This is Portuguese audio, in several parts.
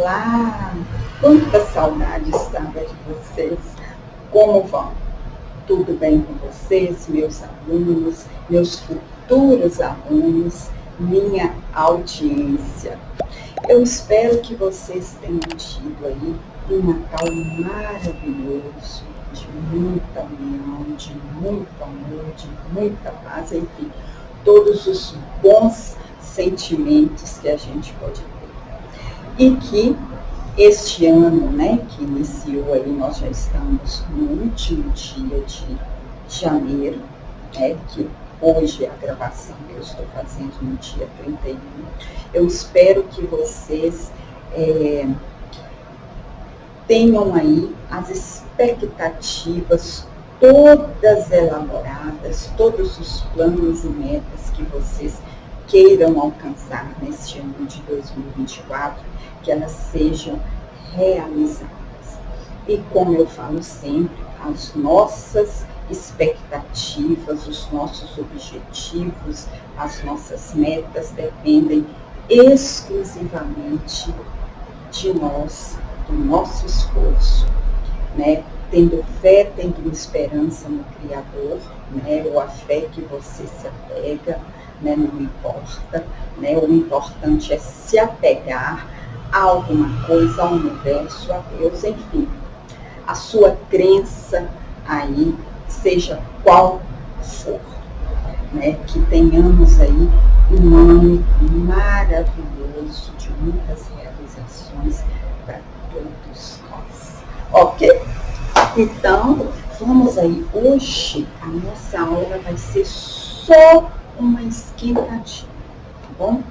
Olá! Quanta saudade estava de vocês! Como vão? Tudo bem com vocês, meus alunos, meus futuros alunos, minha audiência? Eu espero que vocês tenham tido aí um Natal maravilhoso, de muita união, de muito amor, de muita paz, enfim, todos os bons sentimentos que a gente pode ter. E que este ano, que iniciou aí, nós já estamos no último dia de janeiro, que hoje é a gravação que eu estou fazendo no dia 31. Eu espero que vocês tenham aí as expectativas todas elaboradas, todos os planos e metas que vocês queiram alcançar neste ano de 2024, que elas sejam realizadas. E como eu falo sempre, as nossas expectativas, os nossos objetivos, as nossas metas dependem exclusivamente de nós, do nosso esforço, tendo fé, tendo esperança no Criador, ou a fé que você se apega, não importa, o importante é se apegar a alguma coisa, ao universo, a Deus, enfim, a sua crença aí, seja qual for, que tenhamos aí um ano maravilhoso, de muitas realizações para todos nós, ok? Então, vamos aí, hoje a nossa aula vai ser só uma esquentadinha, tá bom?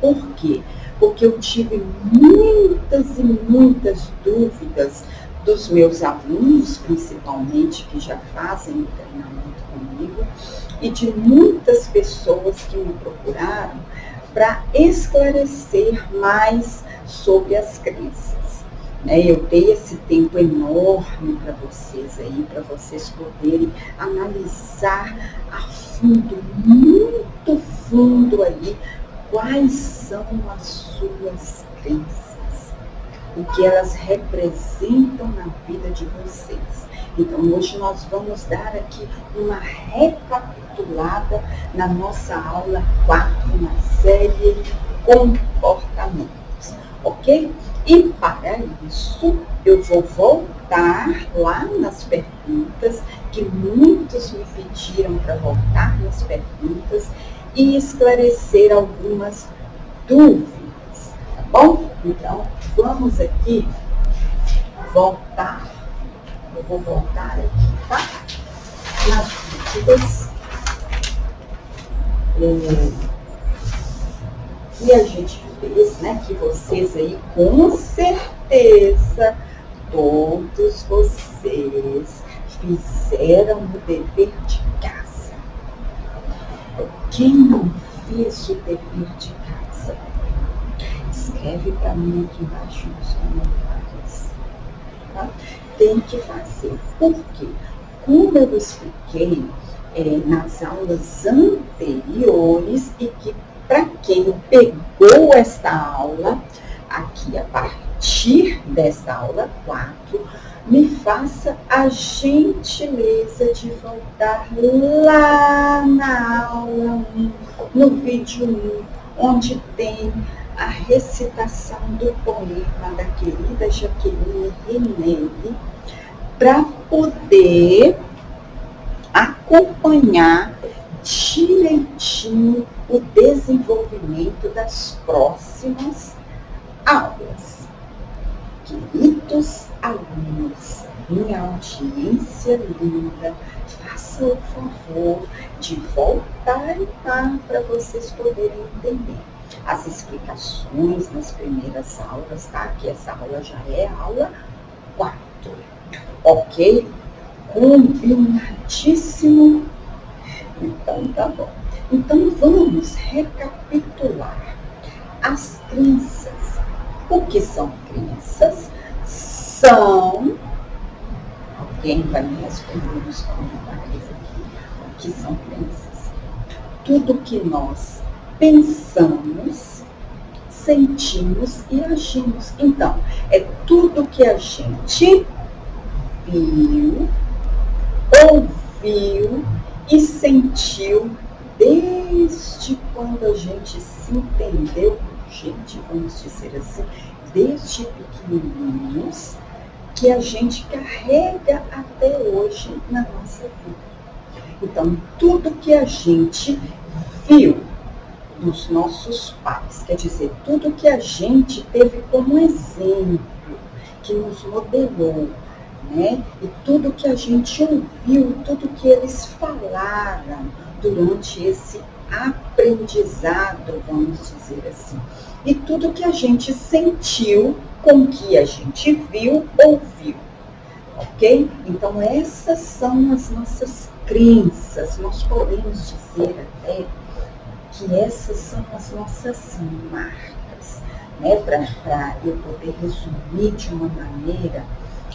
Por quê? Porque eu tive muitas e muitas dúvidas dos meus alunos, principalmente, que já fazem o treinamento comigo, e de muitas pessoas que me procuraram para esclarecer mais sobre as crenças. Eu dei esse tempo enorme para vocês aí, para vocês poderem analisar a fundo, muito fundo aí, quais são as suas crenças, o que elas representam na vida de vocês. Então, hoje nós vamos dar aqui uma recapitulada na nossa aula 4, na série Comportamentos, ok? E para isso, eu vou voltar lá nas perguntas, que muitos me pediram para voltar nas perguntas e esclarecer algumas dúvidas, tá bom? Então, vamos aqui voltar, eu vou voltar aqui, tá? Nas dúvidas. E a gente fez, que vocês aí, com certeza, todos vocês fizeram o dever de casa. Quem não fez o dever de casa, escreve para mim aqui embaixo nos comentários. Tá? Tem que fazer. Por quê? Como eu expliquei nas aulas anteriores, e que para quem pegou esta aula, aqui a partir desta aula 4, me faça a gentileza de voltar lá na aula 1, no vídeo 1, onde tem a recitação do poema da querida Jaqueline Renelli, para poder acompanhar direitinho o desenvolvimento das próximas aulas. Queridos alunos, minha audiência linda, façam o favor de voltar lá para vocês poderem entender as explicações nas primeiras aulas, tá? Que essa aula já é a aula 4, ok? Combinadíssimo? Então, tá bom. Então, vamos recapitular as crenças. O que são crenças? São... Alguém vai me responder nos comentários aqui. O que são crenças? Tudo que nós pensamos, sentimos e agimos. Então, é tudo que a gente viu, ouviu e sentiu desde quando a gente se entendeu, gente, vamos dizer assim, desde pequenininhos, que a gente carrega até hoje na nossa vida. Então, tudo que a gente viu dos nossos pais, quer dizer, tudo que a gente teve como exemplo, que nos modelou, né? E tudo que a gente ouviu, tudo que eles falaram durante esse aprendizado, vamos dizer assim. E tudo que a gente sentiu com o que a gente viu, ouviu. Ok? Então, essas são as nossas crenças. Nós podemos dizer até que essas são as nossas marcas, né? Para eu poder resumir de uma maneira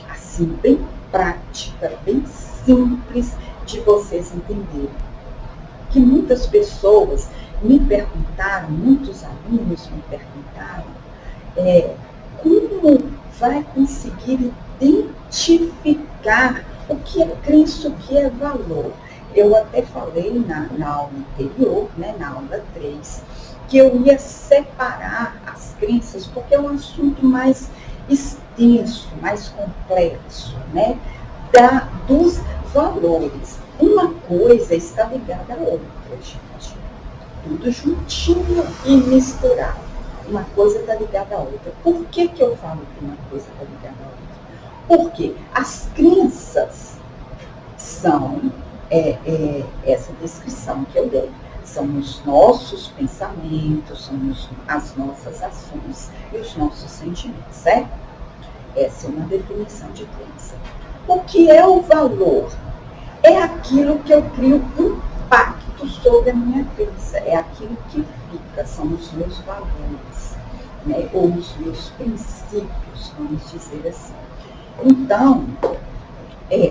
assim, bem prática, bem simples de vocês entenderem. Que muitas pessoas me perguntaram, muitos alunos me perguntaram, como vai conseguir identificar o que é crença, o que é valor. Eu até falei na aula anterior, né, na aula 3, que eu ia separar as crenças, porque é um assunto mais extenso, mais complexo, né, dos valores. Uma coisa está ligada à outra, gente. Tudo juntinho e misturado. Uma coisa está ligada à outra. Por que eu falo que uma coisa está ligada à outra? Porque as crenças são essa descrição que eu dei. São os nossos pensamentos, são as nossas ações e os nossos sentimentos, certo? Essa é uma definição de crença. O que é o valor? É aquilo que eu crio impacto sobre a minha crença. É aquilo que fica, são os meus valores, né? Ou os meus princípios, vamos dizer assim. Então,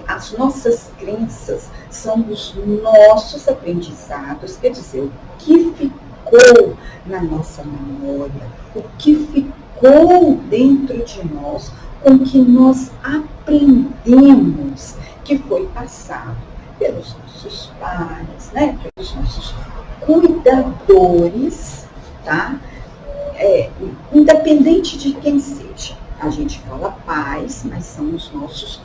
as nossas crenças são os nossos aprendizados, quer dizer, o que ficou na nossa memória, o que ficou dentro de nós, com que nós aprendemos, que foi passado pelos nossos pais, né, pelos nossos cuidadores, tá? Independente de quem seja. A gente fala pais, mas são os nossos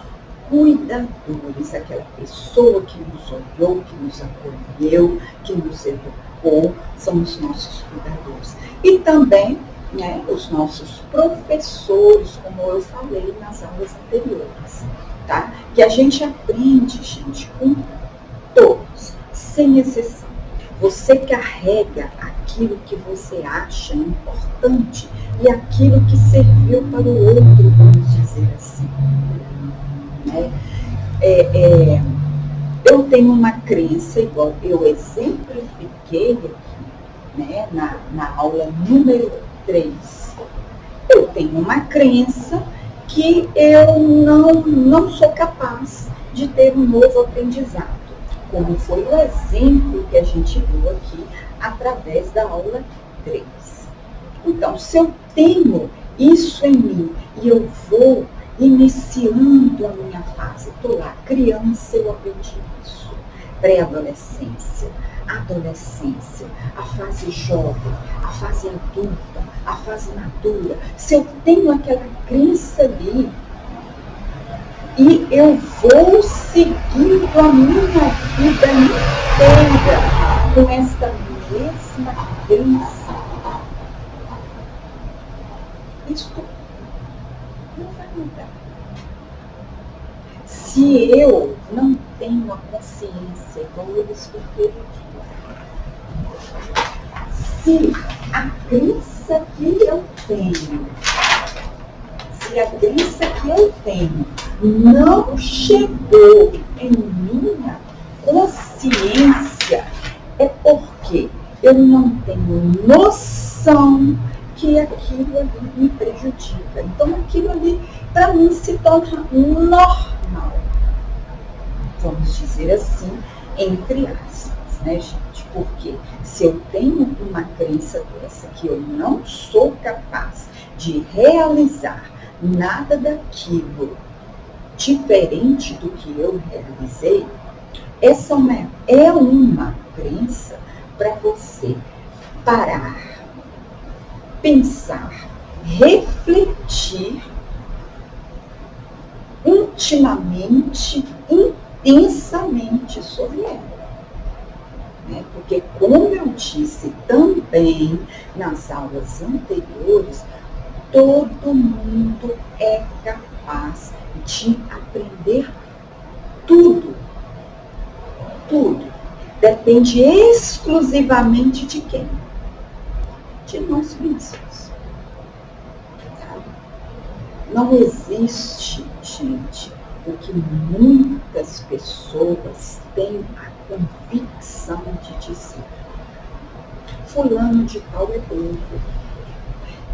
cuidadores, aquela pessoa que nos olhou, que nos acolheu, que nos educou, são os nossos cuidadores. E também, né, os nossos professores, como eu falei nas aulas anteriores, tá? Que a gente aprende, gente, com todos, sem exceção. Você carrega aquilo que você acha importante e aquilo que serviu para o outro, vamos dizer assim. Eu tenho uma crença, igual eu exemplifiquei aqui, né, na aula número 3. Eu tenho uma crença que eu não sou capaz de ter um novo aprendizado, como foi o exemplo que a gente viu aqui através da aula 3. Então, se eu tenho isso em mim e eu vou iniciando a minha fase, estou lá, criança, eu aprendi isso, pré-adolescência, adolescência, a fase jovem, a fase adulta, a fase madura. Se eu tenho aquela crença ali e eu vou seguindo a minha vida inteira com esta mesma crença, isso não vai mudar. Se eu não tenho a consciência, igual eu expliquei aqui, se a crença que eu tenho, não chegou em minha consciência, é porque eu não tenho noção que aquilo ali me prejudica. Então, aquilo ali, para mim, se torna normal. Vamos dizer assim, entre aspas. né, gente? Porque se eu tenho uma crença dessa, que eu não sou capaz de realizar nada daquilo diferente do que eu realizei, essa é uma crença para você parar, pensar, refletir intimamente, intensamente sobre ela. Né? Porque, como eu disse também nas aulas anteriores, todo mundo é capaz de aprender tudo. Tudo. Depende exclusivamente de quem? De nós mesmos. Não existe, gente, o que muitas pessoas têm a convicção de dizer. Fulano de tal é burro.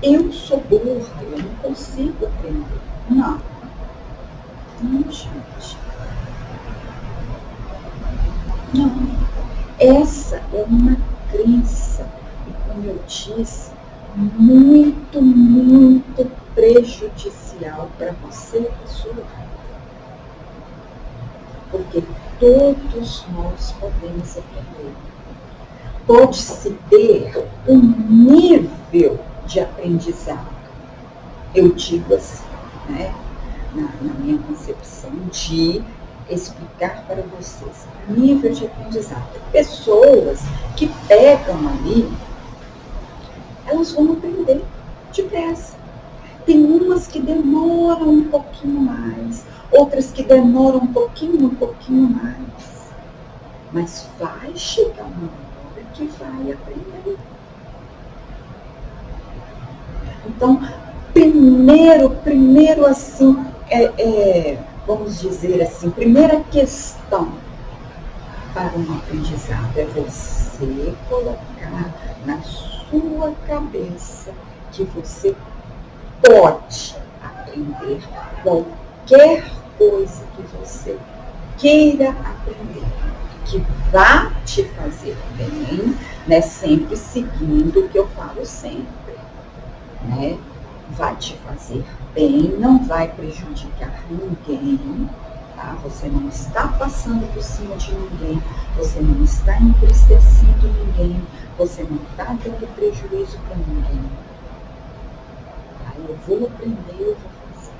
Eu sou burra, eu não consigo aprender. Não. Não, gente. Não. Essa é uma crença, e como eu disse, muito, muito prejudicial para você e para sua vida. Porque todos nós podemos aprender. Pode-se ter um nível de aprendizado. Eu digo assim, né, na minha concepção, de explicar para vocês, nível de aprendizado. Pessoas que pegam ali, elas vão aprender depressa. Tem umas que demoram um pouquinho mais, outras que demoram um pouquinho mais. Mas vai chegar uma hora que vai aprender. Então, primeiro assim, vamos dizer assim, primeira questão para um aprendizado é você colocar na sua cabeça que você pode aprender qualquer coisa que você queira aprender, que vá te fazer bem, né? Sempre seguindo o que eu falo sempre, né? Vai te fazer bem, não vai prejudicar ninguém, tá? Você não está passando por cima de ninguém, você não está entristecendo ninguém, você não está dando prejuízo para ninguém. Aí eu vou aprender, eu vou fazer.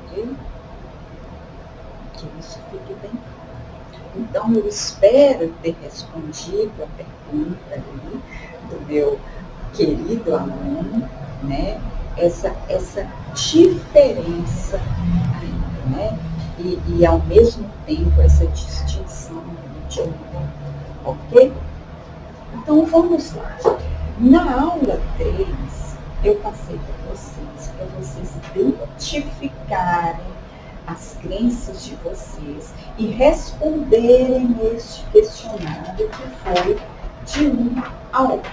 Ok? Que isso fique bem claro. Então eu espero ter respondido a pergunta ali do meu querido aluno, né? Essa diferença aí, né? E ao mesmo tempo essa distinção de humor, ok? Então vamos lá. Na aula 3, eu passei para vocês identificarem as crenças de vocês e responderem este questionário que foi de 1 a 8.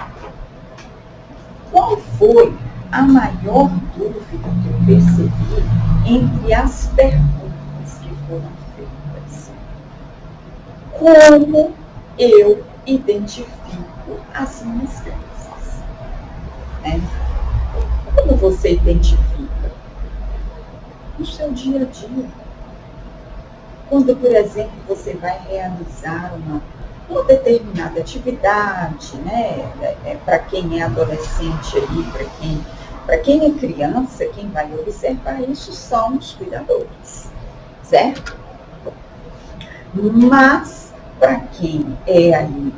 Qual foi a maior dúvida que eu percebi entre as perguntas que foram feitas? Como eu identifico as minhas crenças? Né? Como você identifica? No seu dia a dia. Quando, por exemplo, você vai realizar uma determinada atividade, né? Para quem é adolescente aí, para quem é criança, quem vai observar isso são os cuidadores, certo? Mas para quem é aí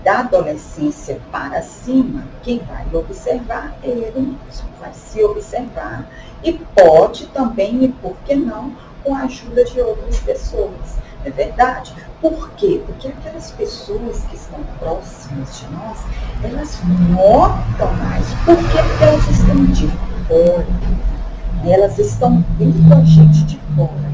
da adolescência para cima, quem vai observar é ele mesmo, vai se observar e pode também, e por que não, com a ajuda de outras pessoas. É verdade? Por quê? Porque aquelas pessoas que estão próximas de nós, elas notam mais. Por quê? Porque elas estão de fora. Elas estão vendo a gente de fora.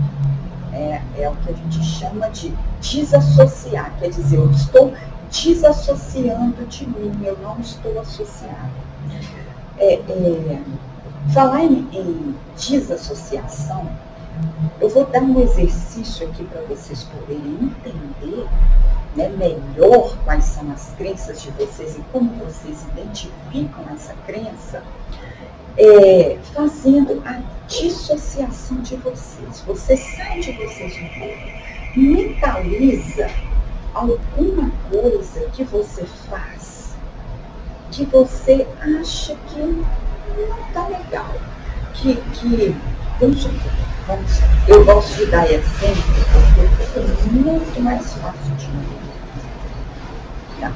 É o que a gente chama de desassociar. Quer dizer, eu estou desassociando de mim, eu não estou associada. Falar em desassociação, Eu vou dar um exercício aqui para vocês poderem entender, né, melhor quais são as crenças de vocês e como vocês identificam essa crença, fazendo a dissociação de vocês. Você sai de vocês um pouco, mentaliza alguma coisa que você faz, que você acha que não está legal, eu gosto de dar exemplo porque é muito mais fácil de entender. Tá?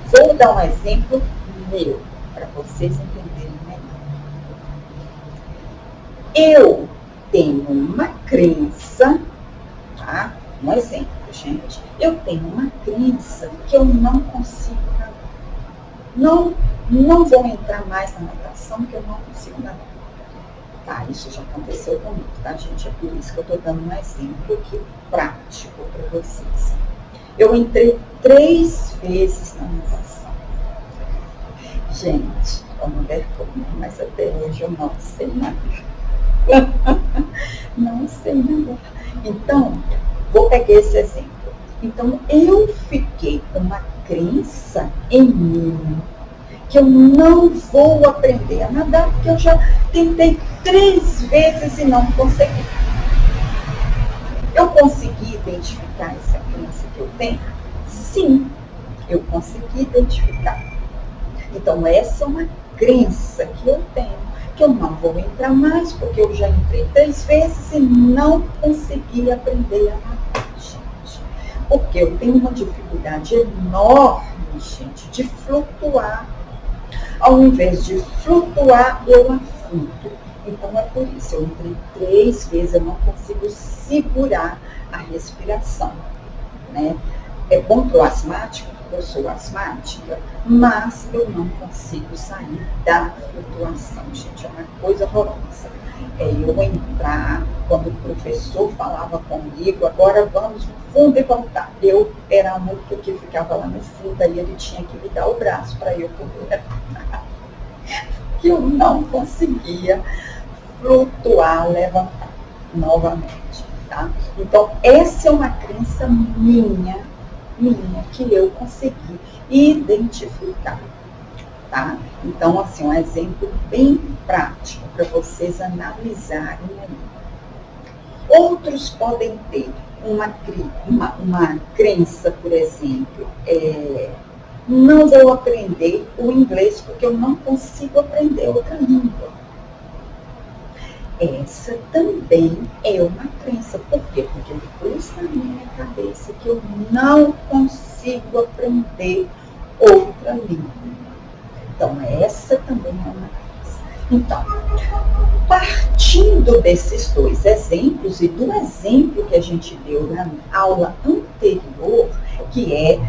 Vou dar um exemplo meu, para vocês entenderem melhor. Eu tenho uma crença, tá? Um exemplo, gente. Eu tenho uma crença que eu não consigo nadar. Não vou entrar mais na natação, porque eu não consigo nadar. Tá, isso já aconteceu comigo, tá, gente? É por isso que eu estou dando um exemplo aqui prático para vocês. Eu entrei 3 vezes na natação. Gente, é uma vergonha, mas até hoje eu não sei nadar. Não sei nadar. Então, vou pegar esse exemplo. Então, eu fiquei com uma crença em mim que eu não vou aprender a nadar, porque eu já tentei 3 vezes e não consegui. Eu consegui identificar essa crença que eu tenho? Sim, eu consegui identificar. Então, essa é uma crença que eu tenho, que eu não vou entrar mais, porque eu já entrei 3 vezes e não consegui aprender a nadar, gente. Porque eu tenho uma dificuldade enorme, gente, de flutuar. Ao invés de flutuar, eu afundo. Então, é por isso, eu entrei 3 vezes, eu não consigo segurar a respiração, né? É bom para o asmático, porque eu sou asmática, mas eu não consigo sair da flutuação, gente. É uma coisa horrorosa. Eu entrar, quando o professor falava comigo, agora vamos no fundo e voltar. Eu era a única que ficava lá no fundo, aí ele tinha que me dar o braço para eu poder levantar. Que eu não conseguia flutuar, levantar novamente, tá? Então, essa é uma crença minha, que eu consegui identificar, tá? Então, assim, um exemplo bem prático para vocês analisarem aí. Outros podem ter uma crença, por exemplo, não vou aprender o inglês porque eu não consigo aprender outra língua. Essa também é uma crença. Por quê? Porque eu pus na minha cabeça que eu não consigo aprender outra língua. Então, essa também é uma crença. Então, partindo desses 2 exemplos e do exemplo que a gente deu na aula anterior, que é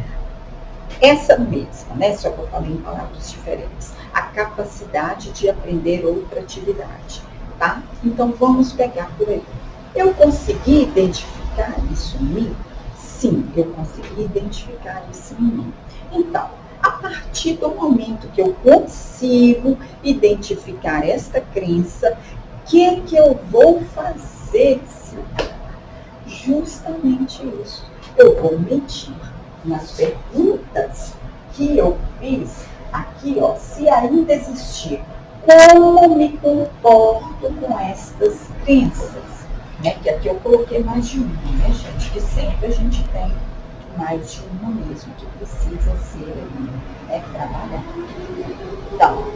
essa mesma, né? Só que eu falei em palavras diferentes. A capacidade de aprender outra atividade, tá? Então, vamos pegar por aí. Eu consegui identificar isso em mim? Sim, eu consegui identificar isso em mim. Então, a partir do momento que eu consigo identificar esta crença, o que eu vou fazer, Silvia? Justamente isso. Eu vou medir nas perguntas que eu fiz aqui, ó, se ainda existir, como me comporto com estas crenças, né? Que aqui eu coloquei mais de uma, né, gente? Que sempre a gente tem mais de uma mesmo, que precisa ser, né, trabalhada. Então,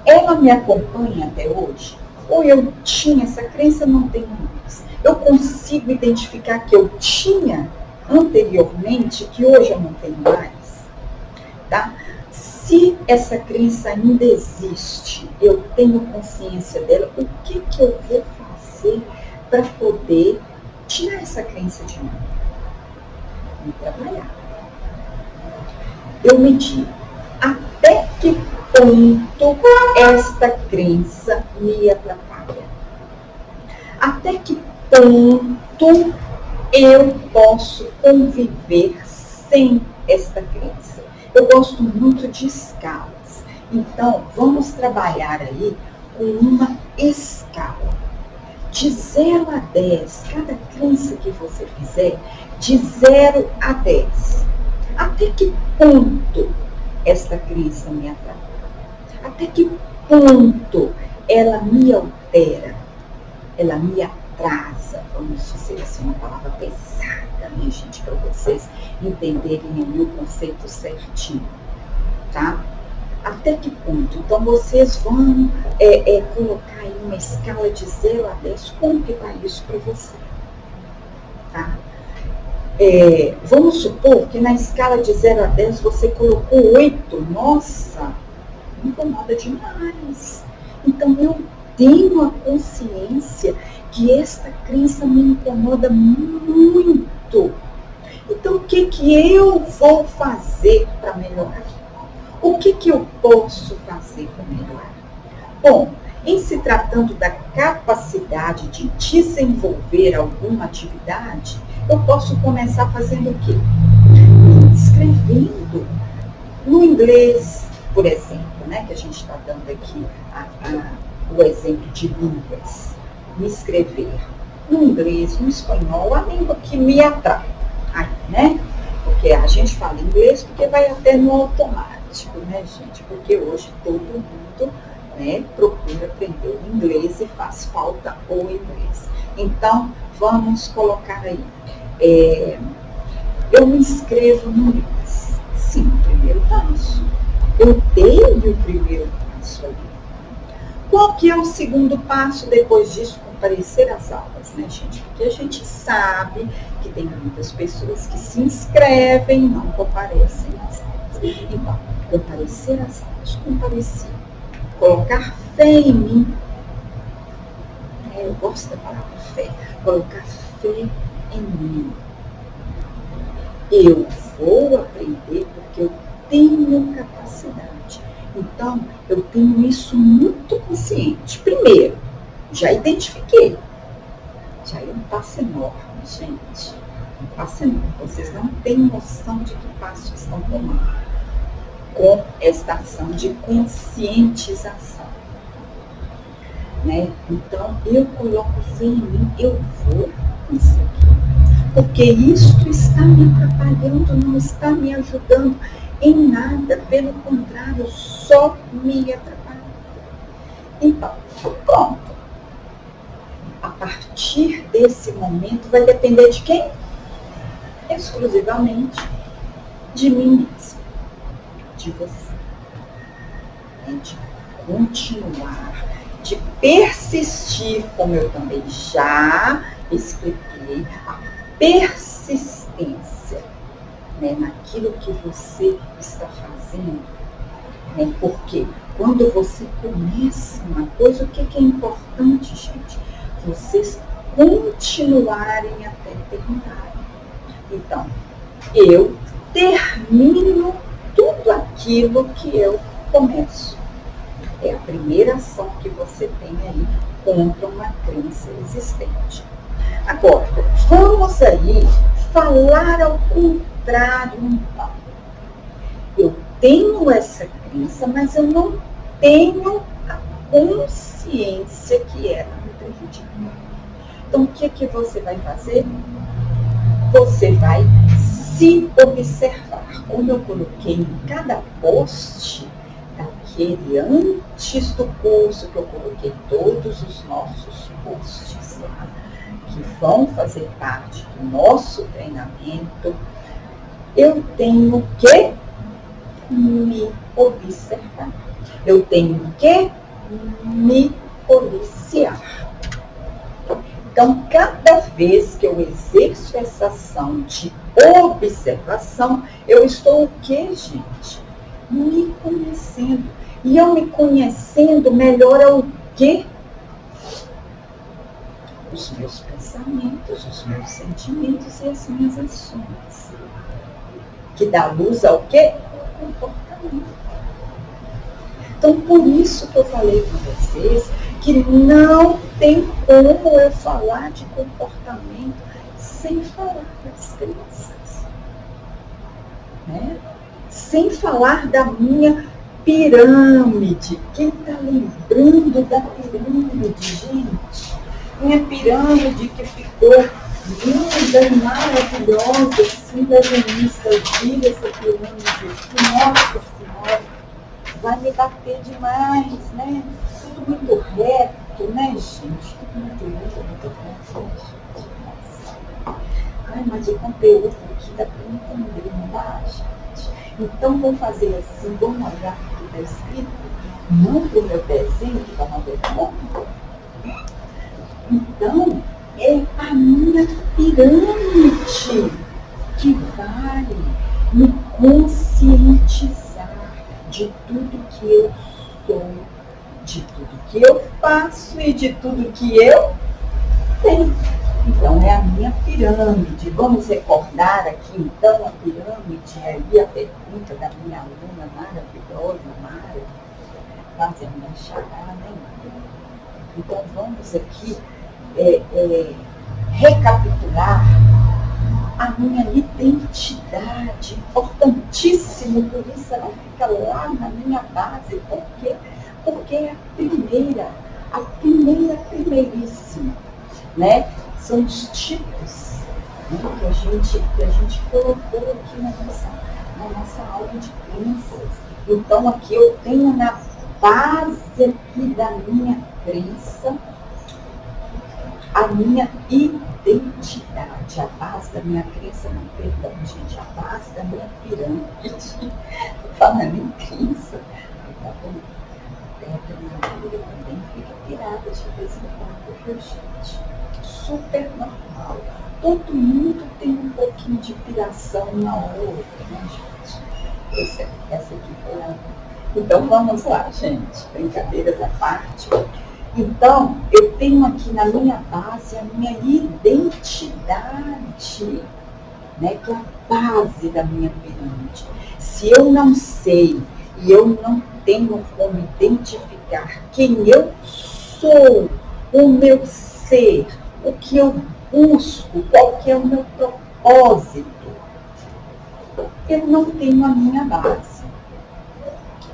ela me acompanha até hoje? Ou eu tinha essa crença, não tenho mais? Eu consigo identificar que eu tinha anteriormente, que hoje eu não tenho mais, tá? Se essa crença ainda existe, eu tenho consciência dela, o que eu vou fazer para poder tirar essa crença de mim? Vou trabalhar. Eu medi até que ponto esta crença me atrapalha. Até que ponto eu posso conviver sem esta crença. Eu gosto muito de escalas. Então, vamos trabalhar aí com uma escala. de 0 a 10, cada crença que você fizer, de 0 a 10, até que ponto esta crença me atrapalha? Até que ponto ela me altera? Ela me atrasa, vamos dizer assim, uma palavra pesada, né, gente, para vocês entenderem o conceito certinho, tá? Até que ponto? Então, vocês vão colocar aí uma escala de 0 a 10, como que está isso para você? Tá? Vamos supor que na escala de 0 a 10 você colocou 8. Nossa, me incomoda demais. Então, eu tenho a consciência que esta crença me incomoda muito. Então, o que eu vou fazer para melhorar? O que eu posso fazer para melhorar? Bom, em se tratando da capacidade de desenvolver alguma atividade, eu posso começar fazendo o quê? Escrevendo. No inglês, por exemplo, né, que a gente está dando aqui o exemplo de línguas. Me escrever no inglês, no espanhol, a língua que me atrai, né? Porque a gente fala inglês porque vai até no automático, né, gente? Porque hoje todo mundo, né, procura aprender o inglês e faz falta o inglês. Então, vamos colocar aí. Eu me inscrevo no inglês. Sim, primeiro passo. Eu dei o primeiro passo ali. Qual que é o segundo passo depois disso? Comparecer às aulas, né, gente? Porque a gente sabe que tem muitas pessoas que se inscrevem e não comparecem às aulas. Então, comparecer às aulas, comparecer. Colocar fé em mim. Eu gosto da palavra fé. Colocar fé em mim. Eu vou aprender porque eu tenho capacidade. Então, eu tenho isso muito consciente. Primeiro, já identifiquei. Já é um passo enorme, gente. Um passo enorme. Vocês não têm noção de que passo estão tomando com esta ação de conscientização. Né? Então, eu coloco fé em mim, eu vou conseguir. Porque isto está me atrapalhando, não está me ajudando em nada, pelo contrário, só me atrapalha. Então, pronto. A partir desse momento vai depender de quem? Exclusivamente de mim mesmo, de você. De continuar, de persistir, como eu também já expliquei, a persistência, né, naquilo que você está fazendo, né, porque quando você começa uma coisa, o que é importante, gente? Vocês continuarem até terminarem. Então, eu termino tudo aquilo que eu começo. É a primeira ação que você tem aí contra uma crença existente. Agora, vamos aí falar ao contrário, então. Eu tenho essa crença, mas eu não tenho a consciência que ela me prejudica. Então, o que você vai fazer? Você vai se observar. Como eu coloquei em cada post, daquele antes do curso, que eu coloquei todos os nossos posts lá, que vão fazer parte do nosso treinamento, eu tenho que me observar. Eu tenho que me policiar. Então, cada vez que eu exerço essa ação de observação, eu estou o quê, gente? Me conhecendo. E eu me conhecendo melhora o quê? Os meus pensamentos, os meus sentimentos e as minhas ações. Que dá luz ao quê? Ao comportamento. Então, por isso que eu falei com vocês que não tem como eu falar de comportamento sem falar das crenças. Né? Sem falar da minha pirâmide. Quem está lembrando da pirâmide, gente? minha pirâmide que ficou linda e maravilhosa, assim, das revistas, vira essa pirâmide aqui, nossa Senhora, vai me bater demais, né? Tudo muito reto, né, gente? Tudo muito lindo, muito reto. Ai, mas o conteúdo aqui dá para entender, não dá, gente? Então, vou fazer assim, vamos olhar o que está escrito, não para o meu desenho, que vamos ver como. Então, é a minha pirâmide que vai me conscientizar de tudo que eu sou, de tudo que eu faço e de tudo que eu tenho. Então, é a minha pirâmide. Vamos recordar aqui, então, a pirâmide, aí a pergunta da minha aluna maravilhosa, Mara, fazendo uma charada, né, Mara? Então, vamos aqui recapitular a minha identidade, importantíssimo, por isso ela fica lá na minha base. Por quê? Porque é a primeiríssima, né? São os tipos, né, que a gente colocou aqui na nossa aula de crenças. Então, aqui eu tenho na base aqui da minha crença a minha identidade, a base da minha crença, não, perdão, gente, a base da minha pirâmide, falando em crença, tá bom? Também fica pirada de vez em quando, viu, gente? Super normal. Todo mundo tem um pouquinho de piração na outra, né, gente? Essa aqui foi a... Então, vamos lá, gente, brincadeiras à parte. Então, eu tenho aqui na minha base a minha identidade, né, que é a base da minha pirâmide. Se eu não sei e eu não tenho como identificar quem eu sou, o meu ser, o que eu busco, qual que é o meu propósito, eu não tenho a minha base.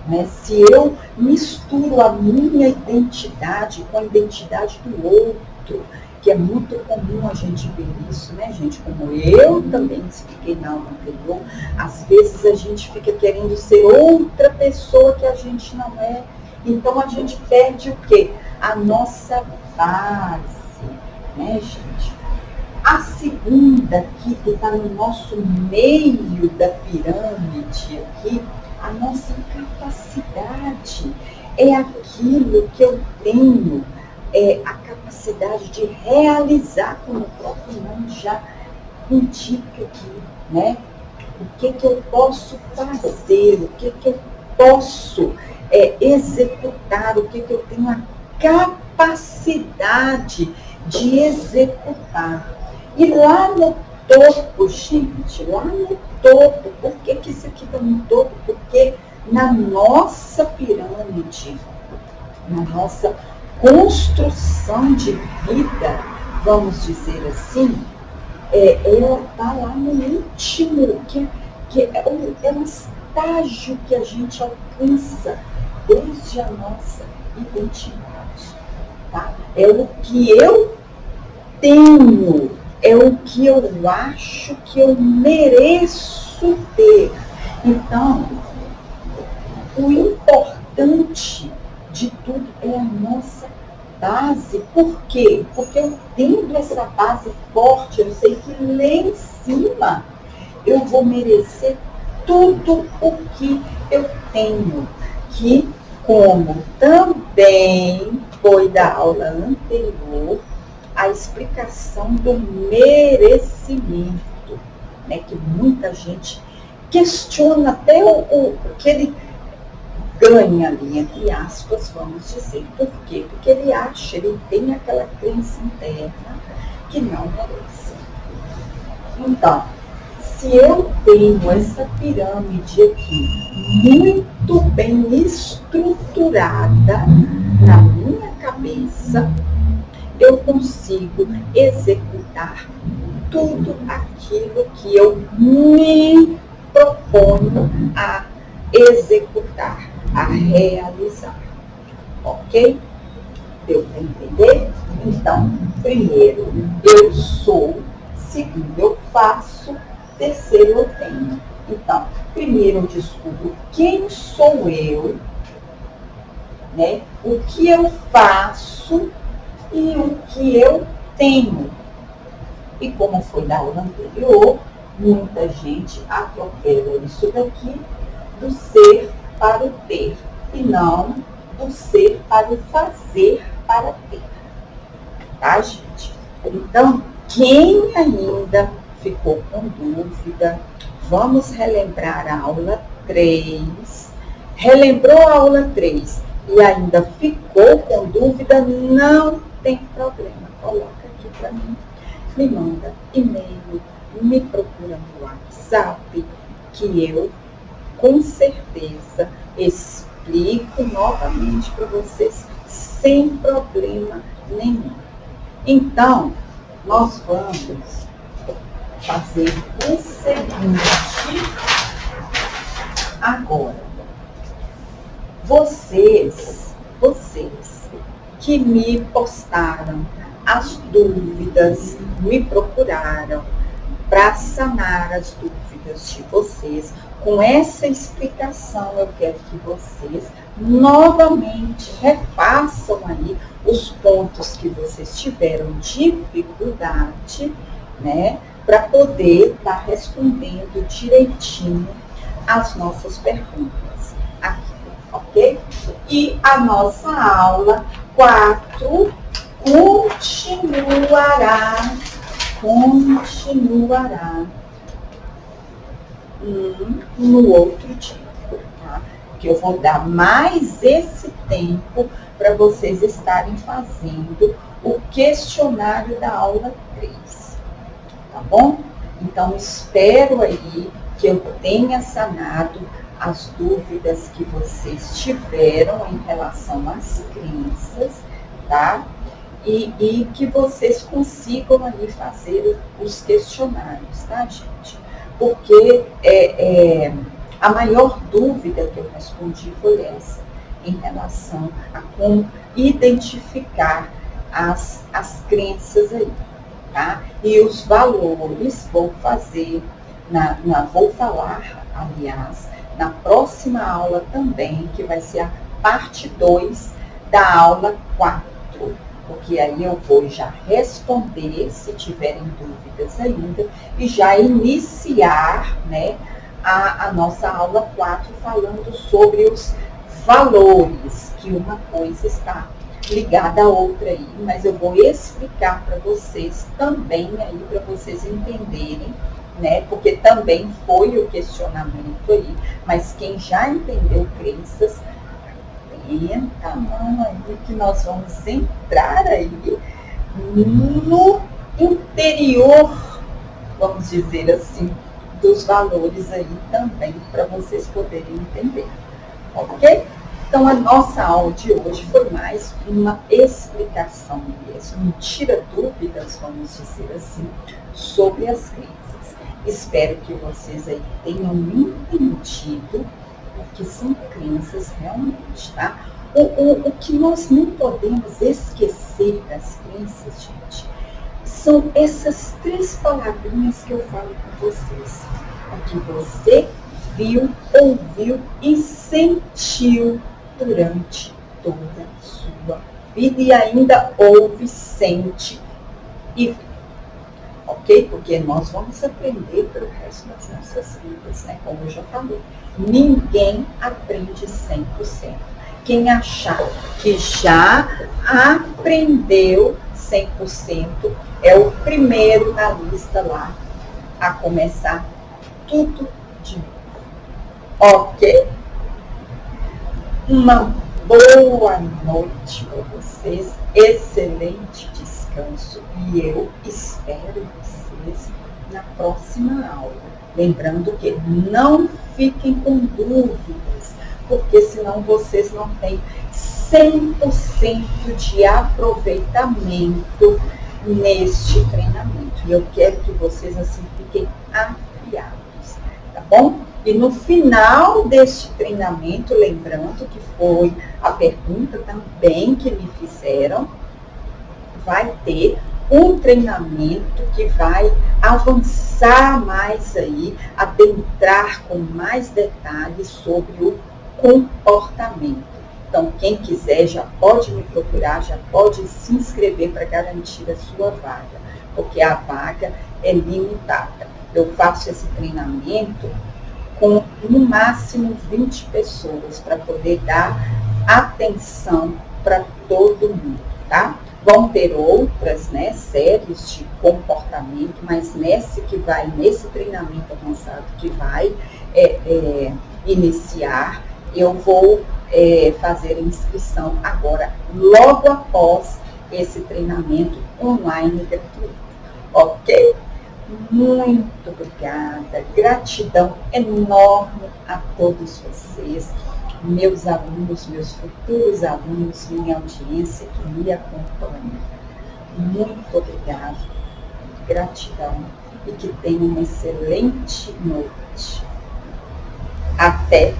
Né? Se eu misturo a minha identidade com a identidade do outro, que é muito comum a gente ver isso, né, gente? Como eu também expliquei na aula anterior, às vezes a gente fica querendo ser outra pessoa que a gente não é. Então a gente perde o quê? A nossa base, né, gente? A segunda aqui, que está no nosso meio da pirâmide aqui, a nossa capacidade é aquilo que eu tenho, a capacidade de realizar, como o próprio nome já indica aqui, né? O que eu posso fazer, o que eu posso executar, o que eu tenho a capacidade de executar. E lá no topo, gente, lá no topo, por que isso aqui está no topo? Porque na nossa pirâmide, na nossa construção de vida, vamos dizer assim, ela está lá no último, que é um estágio que a gente alcança desde a nossa identidade. Tá? É o que eu tenho, é o que eu acho que eu mereço ter. Então, o importante de tudo é a nossa base. Por quê? Porque eu tendo essa base forte, eu sei que lá em cima eu vou merecer tudo o que eu tenho. Que, como também foi da aula anterior, a explicação do merecimento, né, que muita gente questiona até o que ele ganha ali, entre aspas, vamos dizer. Por quê? Porque ele acha, ele tem aquela crença interna que não merece. Então, se eu tenho essa pirâmide aqui muito bem estruturada na minha cabeça, eu consigo executar tudo aquilo que eu me proponho a executar, a realizar. Ok? Deu para entender? Então, primeiro, eu sou. Segundo, eu faço. Terceiro, eu tenho. Então, primeiro eu descubro quem sou eu, né? O que eu faço e o que eu tenho. E como foi da aula anterior, muita gente atropela isso daqui do ser para o ter, e não do ser para o fazer para ter. Tá, gente? Então, quem ainda ficou com dúvida, vamos relembrar a aula 3. Relembrou a aula 3 e ainda ficou com dúvida, não tem problema. Coloca aqui para mim. Me manda e-mail, me procura no WhatsApp, que eu, com certeza, explico novamente para vocês sem problema nenhum. Então, nós vamos fazer o seguinte agora. Vocês que me postaram as dúvidas, me procuraram para sanar as dúvidas de vocês. Com essa explicação, eu quero que vocês novamente refaçam aí os pontos que vocês tiveram dificuldade, né, para poder estar respondendo direitinho as nossas perguntas aqui, ok? E a nossa aula 4 continuará no outro dia, tá? Que eu vou dar mais esse tempo para vocês estarem fazendo o questionário da aula 3, tá bom? Então, espero aí que eu tenha sanado as dúvidas que vocês tiveram em relação às crenças, tá? E que vocês consigam ali fazer os questionários, tá, gente? Porque a maior dúvida que eu respondi foi essa, em relação a como identificar as crenças aí, tá? E os valores vou fazer, vou falar, aliás, na próxima aula também, que vai ser a parte 2 da aula 4. Porque aí eu vou já responder, se tiverem dúvidas ainda, e já iniciar, né, a nossa aula 4 falando sobre os valores, que uma coisa está ligada à outra aí, mas eu vou explicar para vocês também aí, para vocês entenderem, né, porque também foi o questionamento aí, mas quem já entendeu crenças, entra a mão aí que nós vamos entrar aí no interior, vamos dizer assim, dos valores aí também, para vocês poderem entender, ok? Então, a nossa aula de hoje foi mais uma explicação mesmo, um tira-dúvidas, vamos dizer assim, sobre as crenças. Espero que vocês aí tenham entendido o que são crenças realmente, tá? O que nós não podemos esquecer das crenças, gente, são essas 3 palavrinhas que eu falo com vocês. O que você viu, ouviu e sentiu durante toda a sua vida e ainda ouve, sente e vê. Ok? Porque nós vamos aprender pelo resto das nossas vidas, né? Como eu já falei. Ninguém aprende 100%. Quem achar que já aprendeu 100% é o primeiro na lista lá a começar tudo de novo. Ok? Uma boa noite para vocês, excelente descanso e eu espero vocês na próxima aula. Lembrando que não fiquem com dúvidas, porque senão vocês não têm 100% de aproveitamento neste treinamento. E eu quero que vocês assim fiquem afiados, tá bom? E no final deste treinamento, lembrando que foi a pergunta também que me fizeram, vai ter um treinamento que vai avançar mais aí, adentrar com mais detalhes sobre o comportamento. Então, quem quiser já pode me procurar, já pode se inscrever para garantir a sua vaga, porque a vaga é limitada. Eu faço esse treinamento com no máximo 20 pessoas para poder dar atenção para todo mundo, tá? Vão ter outras, né, séries de comportamento, mas nesse treinamento avançado que vai iniciar, eu vou fazer a inscrição agora, logo após esse treinamento online gratuito, ok? Muito obrigada, gratidão enorme a todos vocês, meus alunos, meus futuros alunos, minha audiência que me acompanha. Muito obrigada, gratidão e que tenham uma excelente noite. Até